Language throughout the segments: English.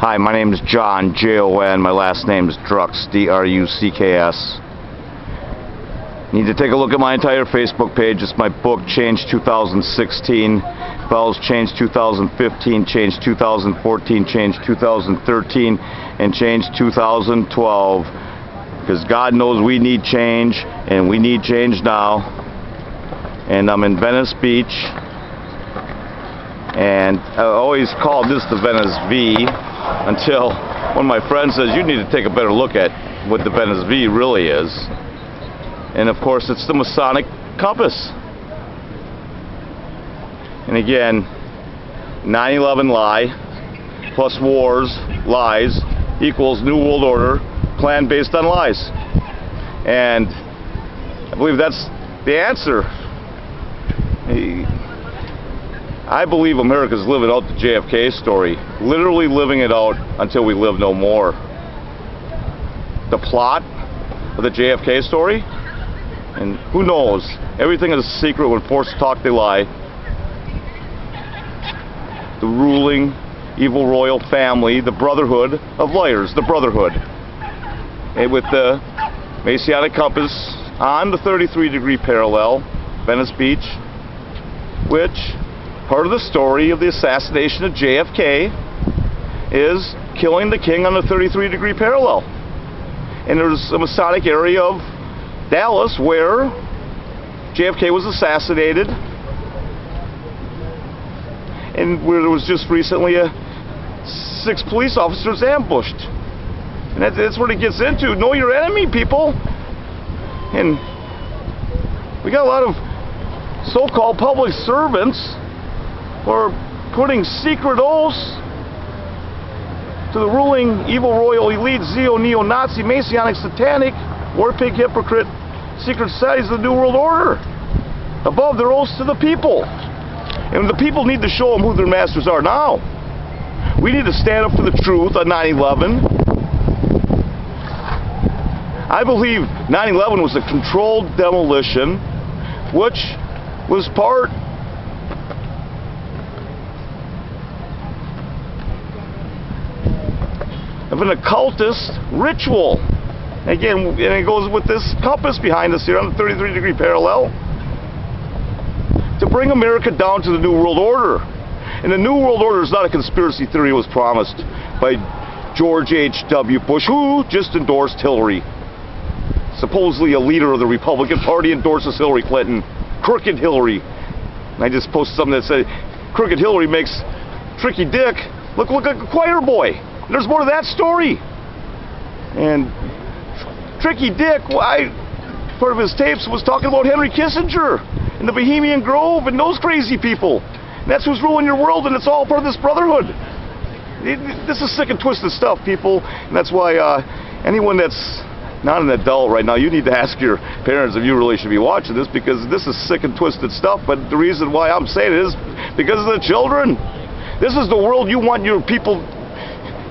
Hi, my name is John, Jon. My last name is Drucks, Drucks. You need to take a look at my entire Facebook page. It's my book, Change 2016. Follows Change 2015, Change 2014, Change 2013, and Change 2012. Because God knows we need change, and we need change now. And I'm in Venice Beach. And I always called this the Venice V until one of my friends says, you need to take a better look at what the Venice V really is. And of course, it's the Masonic compass. And again, 9/11 lie plus wars, lies, equals New World Order, plan based on lies. And I believe that's the answer. I believe America's living out the JFK story, literally living it out until we live no more. The plot of the JFK story, and who knows, everything is a secret. When forced to talk, they lie. The ruling evil royal family, the Brotherhood of liars, the Brotherhood. And with the Masonic compass on the 33-degree parallel, Venice Beach, which part of the story of the assassination of JFK is killing the king on the 33-degree parallel. And there's a Masonic area of Dallas where JFK was assassinated, and where there was just recently 6 police officers ambushed. And that's what it gets into. Know your enemy, people. And we got a lot of so-called public servants who are putting secret oaths to the ruling evil royal elite, neo-Nazi, Masonic, satanic, war pig, hypocrite, secret societies of the New World Order, above their oaths to the people. And the people need to show them who their masters are now. We need to stand up for the truth on 9/11. I believe 9/11 was a controlled demolition, which was part of an occultist ritual. Again, and it goes with this compass behind us here on the 33-degree parallel, to bring America down to the New World Order. And the New World Order is not a conspiracy theory. It was promised by George H.W. Bush, who just endorsed Hillary. Supposedly a leader of the Republican Party endorses Hillary Clinton. Crooked Hillary. And I just posted something that said, Crooked Hillary makes Tricky Dick look like a choir boy. And there's more to that story. And Tricky Dick, part of his tapes was talking about Henry Kissinger and the Bohemian Grove and those crazy people. And that's who's ruling your world, and it's all part of this Brotherhood. This is sick and twisted stuff, people. And that's why anyone that's not an adult right now, you need to ask your parents if you really should be watching this, because this is sick and twisted stuff. But the reason why I'm saying it is because of the children. This is the world you want your people,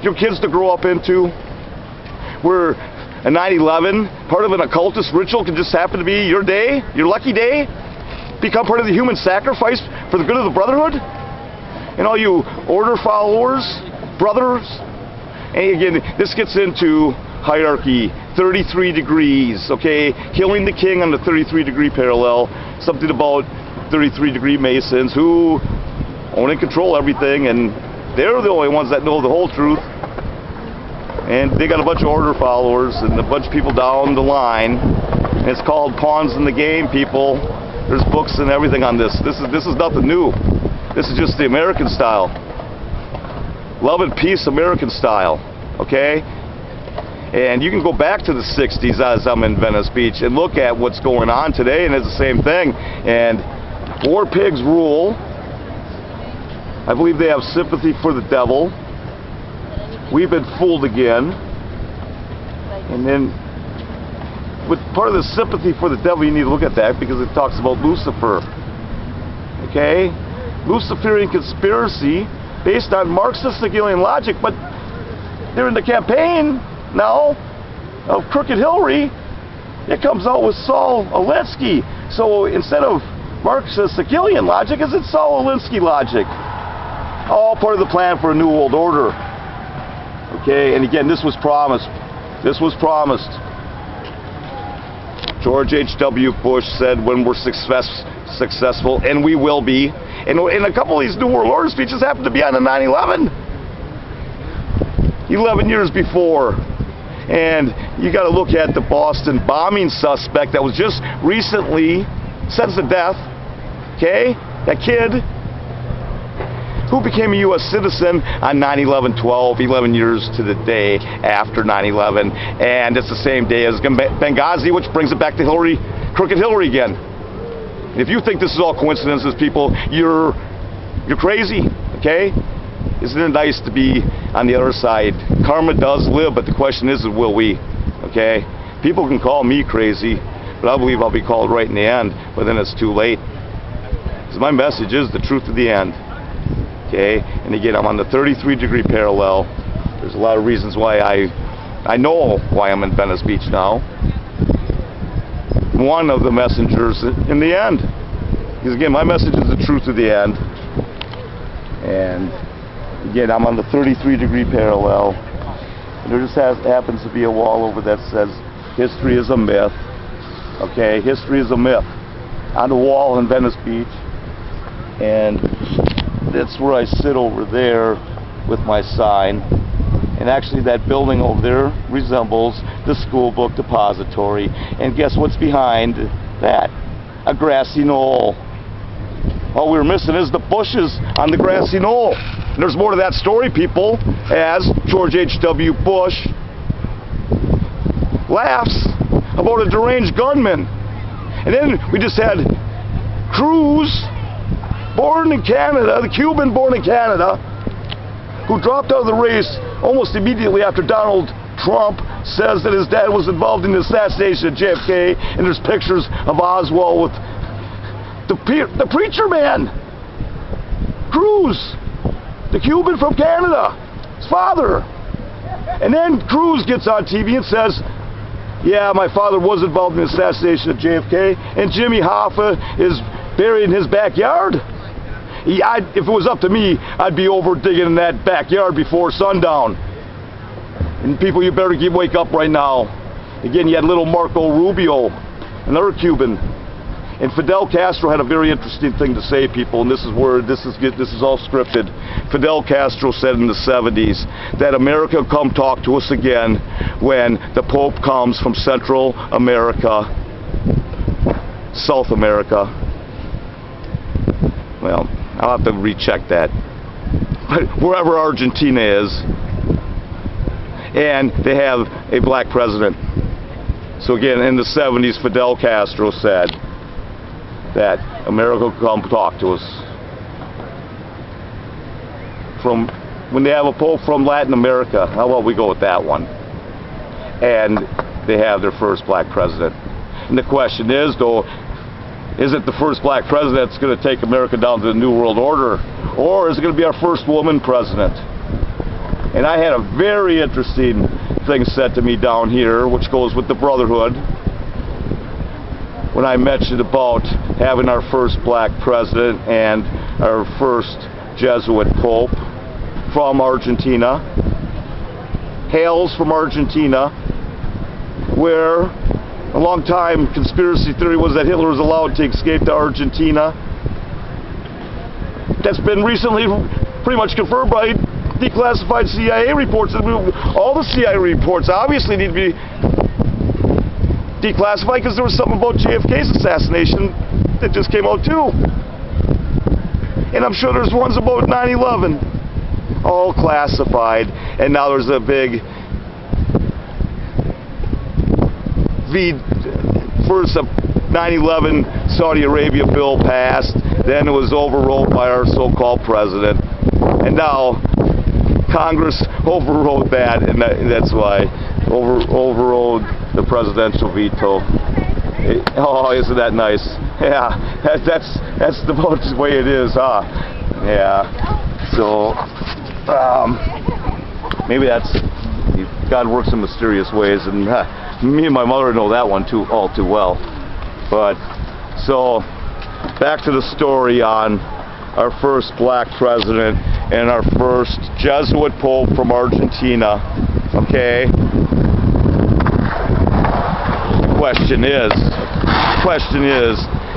your kids to grow up into, where a 9/11, part of an occultist ritual, can just happen to be your day, your lucky day, become part of the human sacrifice for the good of the Brotherhood. And all you order followers, brothers, and again, this gets into hierarchy, 33 degrees, okay? Killing the king on the 33-degree parallel, something about 33-degree Masons who own and control everything, and they're the only ones that know the whole truth. And they got a bunch of order followers and a bunch of people down the line. And it's called Pawns in the Game, people. There's books and everything on this. This is nothing new. This is just the American style. Love and peace American style, okay? And you can go back to the 60s as I'm in Venice Beach and look at what's going on today, and it's the same thing. And war pigs rule. I believe they have sympathy for the devil. We've been fooled again. And then, with part of the sympathy for the devil, you need to look at that because it talks about Lucifer. Okay? Luciferian conspiracy based on Marxist Hegelian logic, but during the campaign now of Crooked Hillary, it comes out with Saul Alinsky. So instead of Marxist Hegelian logic, it's Saul Alinsky logic. All part of the plan for a New World Order. Okay, and again, this was promised. This was promised. George H.W. Bush said when we're successful, and we will be. And a couple of these New World Order speeches happened to be on the 9/11. 11 years before. And you got to look at the Boston bombing suspect that was just recently sentenced to death. Okay? That kid who became a U.S. citizen on 9/11/12, 11 years to the day after 9/11. And it's the same day as Benghazi, which brings it back to Hillary, crooked Hillary again. And if you think this is all coincidences, people, you're crazy. Okay? Isn't it nice to be on the other side? Karma does live, but the question is will we? Okay? People can call me crazy, but I believe I'll be called right in the end, but then it's too late. Because my message is the truth of the end. Okay? And again, I'm on the 33-degree parallel. There's a lot of reasons why I know why I'm in Venice Beach now. One of the messengers in the end. Because again, my message is the truth of the end. And again, I'm on the 33-degree parallel, and there just happens to be a wall over that says, history is a myth. Okay, history is a myth. On the wall in Venice Beach, and that's where I sit over there with my sign. And actually that building over there resembles the school book depository. And guess what's behind that? A grassy knoll. All we're missing is the bushes on the grassy knoll. And there's more to that story, people, as George H.W. Bush laughs about a deranged gunman. And then we just had Cruz, born in Canada, the Cuban born in Canada, who dropped out of the race almost immediately after Donald Trump says that his dad was involved in the assassination of JFK, and there's pictures of Oswald with the preacher man, Cruz, the Cuban from Canada, his father. And then Cruz gets on TV and says, yeah, my father was involved in the assassination of JFK, and Jimmy Hoffa is buried in his backyard. If it was up to me, I'd be over digging in that backyard before sundown. And people, you better wake up right now. Again, you had little Marco Rubio, another Cuban. And Fidel Castro had a very interesting thing to say, people, and this is where this is all scripted. Fidel Castro said in the 70s that America will come talk to us again when the Pope comes from Central America, South America. Well, I'll have to recheck that. But wherever Argentina is, and they have a black president. So again, in the 70s, Fidel Castro said that America will come talk to us from when they have a pope from Latin America. How about we go with that one? And they have their first black president. And the question is, though, is it the first black president that's going to take America down to the New World Order, or is it going to be our first woman president? And I had a very interesting thing said to me down here, which goes with the Brotherhood, when I mentioned about having our first black president and our first Jesuit Pope from Argentina, hails from Argentina, where a long time conspiracy theory was that Hitler was allowed to escape to Argentina. That's been recently pretty much confirmed by declassified CIA reports. All the CIA reports obviously need to be declassified because there was something about JFK's assassination that just came out too. And I'm sure there's ones about 9/11, all classified. And now there's a big first a 9/11 Saudi Arabia bill passed, then it was overruled by our so-called president, and now Congress overrode that, and that's why overrode the presidential veto. Oh, isn't that nice? Yeah, that's about the way it is, huh? Yeah. So maybe that's God works in mysterious ways, and me and my mother know that one all too well. But so back to the story on our first black president and our first Jesuit Pope from Argentina. Okay? Question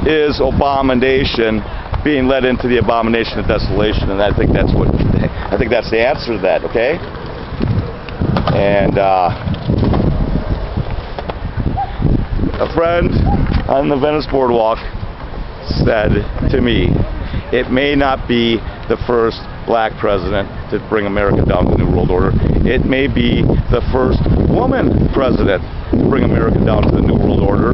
is abomination being led into the abomination of desolation? And I think that's the answer to that, okay? And a friend on the Venice Boardwalk said to me, it may not be the first black president to bring America down to the New World Order. It may be the first woman president to bring America down to the New World Order.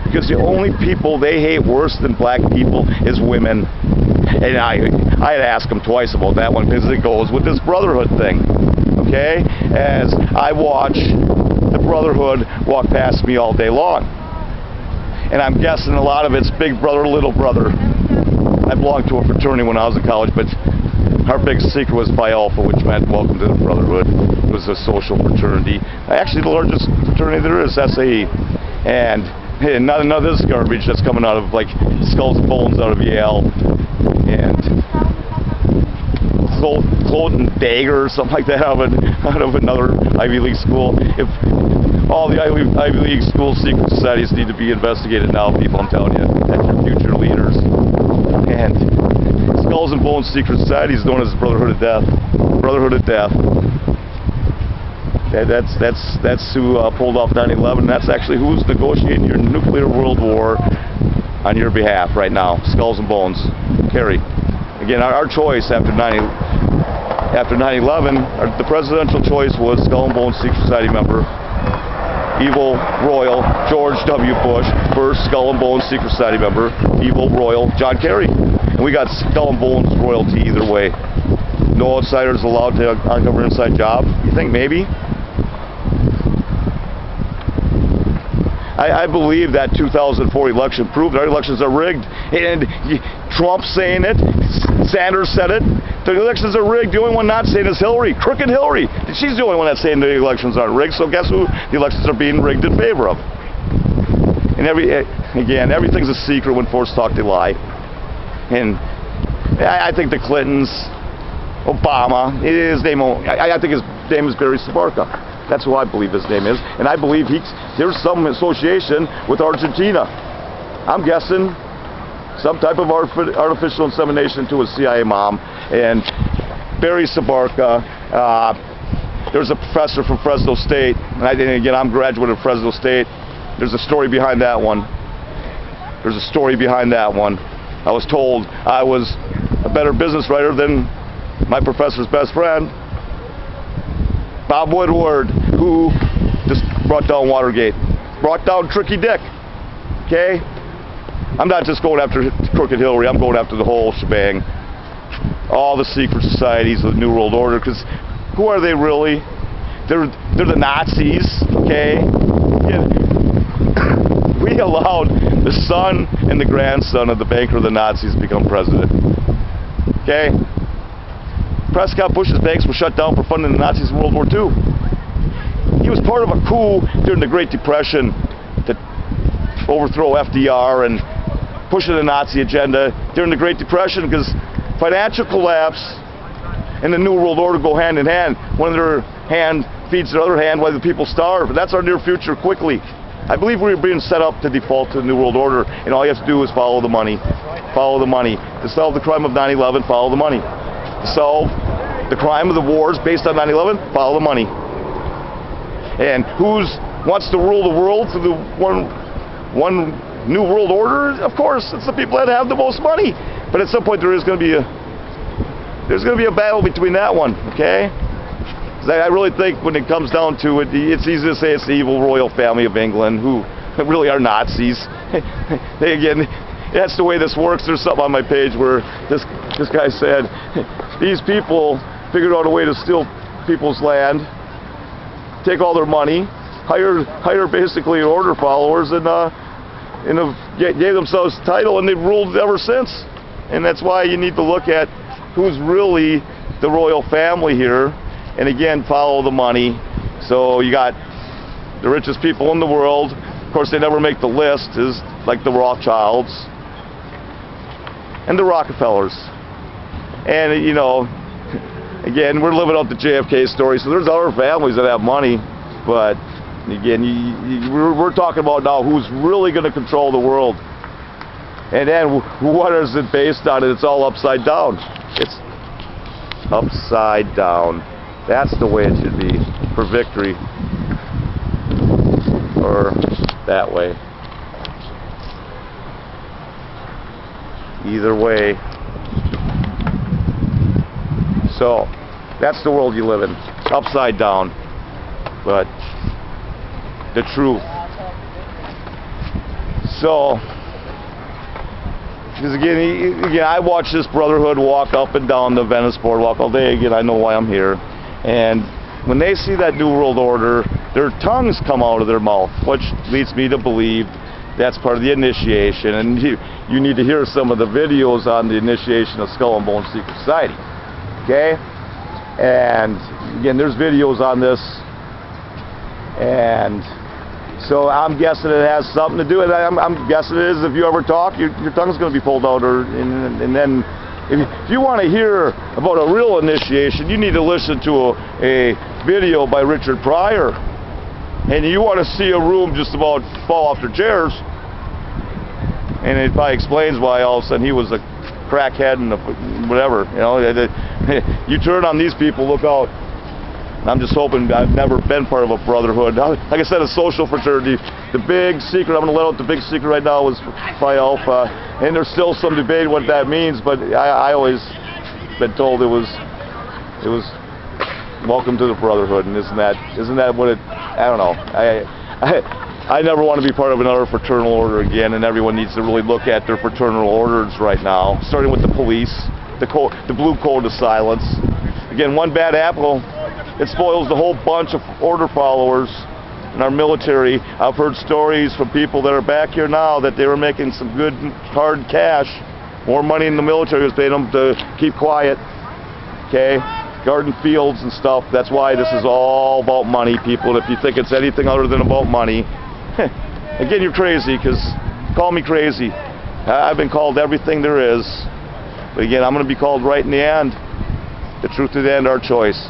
Because the only people they hate worse than black people is women. And I had to ask them twice about that one, because it goes with this Brotherhood thing. Okay? As I watch the Brotherhood walk past me all day long. And I'm guessing a lot of it's big brother, little brother. I belonged to a fraternity when I was in college, but our big secret was Phi Alpha, which meant welcome to the Brotherhood. It was a social fraternity. Actually, the largest fraternity there is, SAE. And hey, none of this garbage that's coming out of, like, Skulls and Bones out of Yale. And Cloten Dagger or something like that out of another Ivy League school. If all the Ivy League school secret societies need to be investigated now, people, I'm telling you. That's your future leaders. And Skulls and Bones secret society is known as Brotherhood of Death. Brotherhood of Death. That's who pulled off 9/11. That's actually who's negotiating your nuclear world war on your behalf right now. Skulls and Bones. Kerry. Again, our choice after 9/11, the presidential choice was Skull and Bones secret society member, evil royal George W. Bush, first Skull and Bones secret society member, evil royal John Kerry. And we got Skull and Bones royalty either way. No outsiders allowed to uncover inside job. You think maybe? I believe that 2004 election proved our elections are rigged. And Trump saying it, Sanders said it. The elections are rigged. The only one not saying is Hillary, crooked Hillary. She's the only one that's saying the elections aren't rigged. So guess who the elections are being rigged in favor of? And everything's a secret. When forced to talk, they lie. And I think the Clintons, Obama, his name, I think his name is Barry Sabarka. That's who I believe his name is. And I believe there's some association with Argentina. I'm guessing some type of artificial insemination to a CIA mom. And Barry Sabarka, there's a professor from Fresno State. And again, I'm a graduate of Fresno State. There's a story behind that one. There's a story behind that one. I was told I was a better business writer than my professor's best friend, Bob Woodward, who just brought down Watergate, brought down Tricky Dick. Okay? I'm not just going after crooked Hillary, I'm going after the whole shebang. All the secret societies of the New World Order, because who are they really? They're the Nazis, okay? Yeah. We allowed the son and the grandson of the banker of the Nazis to become president. Okay? Prescott Bush's banks were shut down for funding the Nazis in World War II. He was part of a coup during the Great Depression to overthrow FDR and pushing the Nazi agenda during the Great Depression, because financial collapse and the New World Order go hand in hand. One of their hand feeds the other hand while the people starve. That's our near future quickly. I believe we're being set up to default to the New World Order, and all you have to do is follow the money. Follow the money. To solve the crime of 9/11, follow the money. To solve the crime of the wars based on 9/11, follow the money. And who wants to rule the world through the one New World Order? Of course, it's the people that have the most money. But at some point there is going to be a battle between that one, okay? I really think when it comes down to it, it's easy to say it's the evil royal family of England, who really are Nazis. Again, that's the way this works. There's something on my page where this guy said, these people figured out a way to steal people's land, take all their money, hire basically order followers, and gave themselves title, and they've ruled ever since. And that's why you need to look at who's really the royal family here. And again, follow the money. So you got the richest people in the world. Of course, they never make the list, is like the Rothschilds and the Rockefellers. And again, we're living out the JFK story, so there's other families that have money, but again, we're talking about now who's really going to control the world. And then what is it based on? It's all upside down. It's upside down. That's the way it should be for victory. Or that way. Either way. So, that's the world you live in. Upside down. But the truth. So, because again, I watch this Brotherhood walk up and down the Venice boardwalk all day. Again, I know why I'm here. And when they see that New World Order, their tongues come out of their mouth, which leads me to believe that's part of the initiation. And you need to hear some of the videos on the initiation of Skull and Bones Secret Society. Okay? And again, there's videos on this. And so I'm guessing it has something to do with it. I'm guessing it is. If you ever talk, your tongue's going to be pulled out. And then if you want to hear about a real initiation, you need to listen to a video by Richard Pryor. And you want to see a room just about fall off their chairs. And it probably explains why all of a sudden he was a crackhead and whatever. You know, you turn on these people, look out. I'm just hoping. I've never been part of a brotherhood. Like I said, a social fraternity. The big secret, I'm going to let out the big secret right now, was Phi Alpha. And there's still some debate what that means, but I always been told it was welcome to the brotherhood. And isn't that what it, I don't know. I never want to be part of another fraternal order again, and everyone needs to really look at their fraternal orders right now, starting with the police, the blue code of silence. Again, one bad apple, it spoils the whole bunch of order followers in our military. I've heard stories from people that are back here now that they were making some good hard cash. More money in the military was paying them to keep quiet. Okay? Garden fields and stuff. That's why this is all about money, people. And if you think it's anything other than about money, again, you're crazy, because call me crazy. I've been called everything there is. But again, I'm going to be called right in the end. The truth to the end, our choice.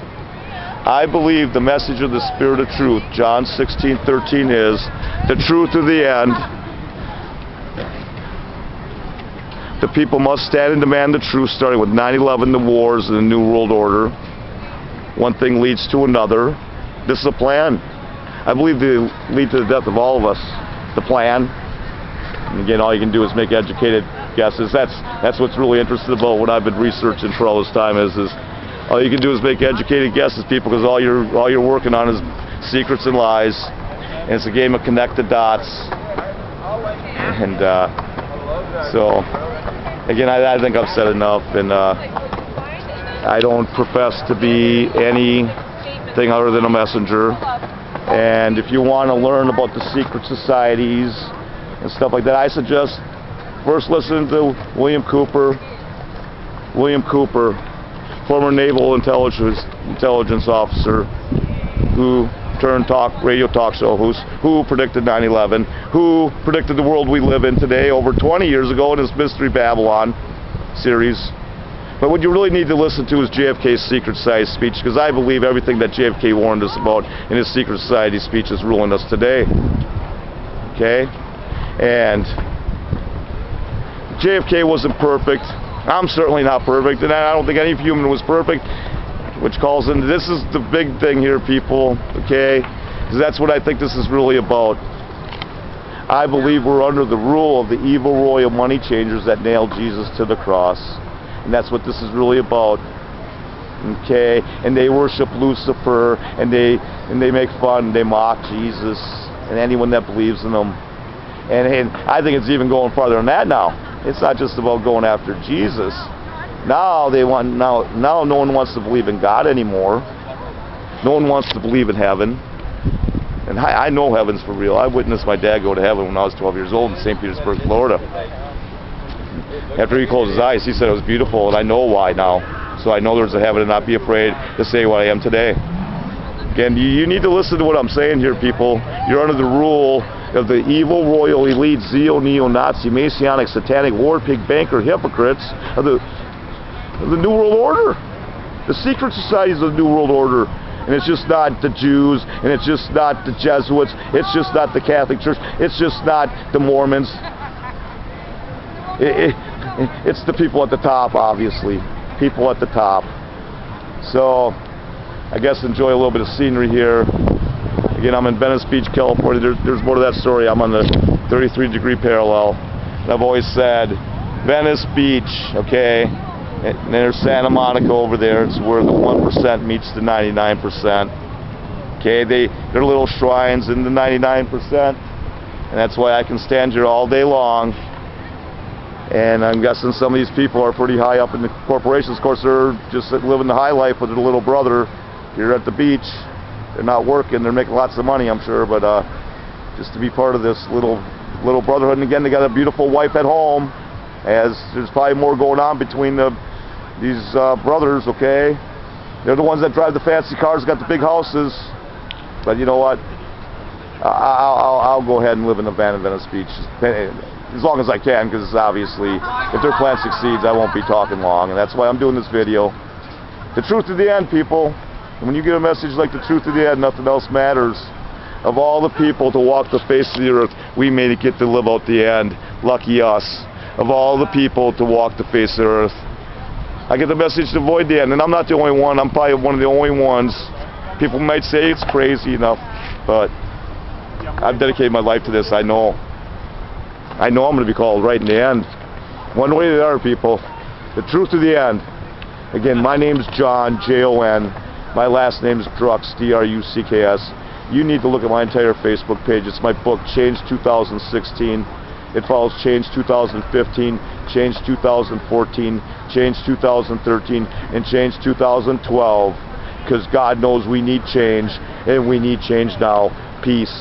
I believe the message of the Spirit of Truth, John 16:13, is the truth to the end. The people must stand and demand the truth, starting with 9/11, the wars, and the New World Order. One thing leads to another. This is a plan. I believe they lead to the death of all of us. The plan. And again, all you can do is make educated guesses. That's what's really interesting about what I've been researching for all this time is all you can do is make educated guesses, people, because all you're working on is secrets and lies, and it's a game of connect the dots. And so, again, I think I've said enough, and I don't profess to be anything other than a messenger. And if you want to learn about the secret societies and stuff like that, I suggest first listen to William Cooper. William Cooper, former naval intelligence officer, who turned radio talk show host, who predicted 9/11, who predicted the world we live in today over 20 years ago in his Mystery Babylon series. But what you really need to listen to is JFK's Secret Society speech, because I believe everything that JFK warned us about in his Secret Society speech is ruling us today. Okay? And JFK wasn't perfect. I'm certainly not perfect, and I don't think any human was perfect, which calls into, this is the big thing here, people, okay? Because that's what I think this is really about. I believe we're under the rule of the evil royal money changers that nailed Jesus to the cross. And that's what this is really about. Okay? And they worship Lucifer, and they make fun, they mock Jesus, and anyone that believes in them. And I think it's even going farther than that now. It's not just about going after Jesus. Now now no one wants to believe in God anymore. No one wants to believe in heaven. And I know heaven's for real. I witnessed my dad go to heaven when I was 12 years old in St. Petersburg, Florida. After he closed his eyes, he said it was beautiful, and I know why now. So I know there's a heaven, and not be afraid to say what I am today. Again, you need to listen to what I'm saying here, people. You're under the rule of the evil royal elite, neo-Nazi, Masonic, satanic, war pig, banker, hypocrites of the New World Order. The secret societies of the New World Order. And it's just not the Jews, and it's just not the Jesuits, it's just not the Catholic Church, it's just not the Mormons. It's the people at the top, obviously. People at the top. So, I guess enjoy a little bit of scenery here. Again, I'm in Venice Beach, California. There's more to that story. I'm on the 33-degree parallel. And I've always said, Venice Beach, okay? And there's Santa Monica over there. It's where the 1% meets the 99%. Okay, they're little shrines in the 99%. And that's why I can stand here all day long. And I'm guessing some of these people are pretty high up in the corporations. Of course, they're just living the high life with their little brother here at the beach. They're not working. They're making lots of money, I'm sure. But just to be part of this little brotherhood. And again, they got a beautiful wife at home. As there's probably more going on between these brothers, okay? They're the ones that drive the fancy cars, got the big houses. But you know what? I'll go ahead and live in the van in Venice Beach. As long as I can, because obviously, if their plan succeeds, I won't be talking long. And that's why I'm doing this video. The truth to the end, people. And when you get a message like the truth to the end, nothing else matters. Of all the people to walk the face of the earth, we may get to live out the end. Lucky us. Of all the people to walk the face of the earth, I get the message to avoid the end. And I'm not the only one. I'm probably one of the only ones. People might say it's crazy enough, but I've dedicated my life to this. I know I'm going to be called right in the end. One way or the other, people. The truth to the end. Again, my name's John, Jon. My last name is Drucks, D-R-U-C-K-S. You need to look at my entire Facebook page. It's my book, Change 2016. It follows Change 2015, Change 2014, Change 2013, and Change 2012. Because God knows we need change, and we need change now. Peace.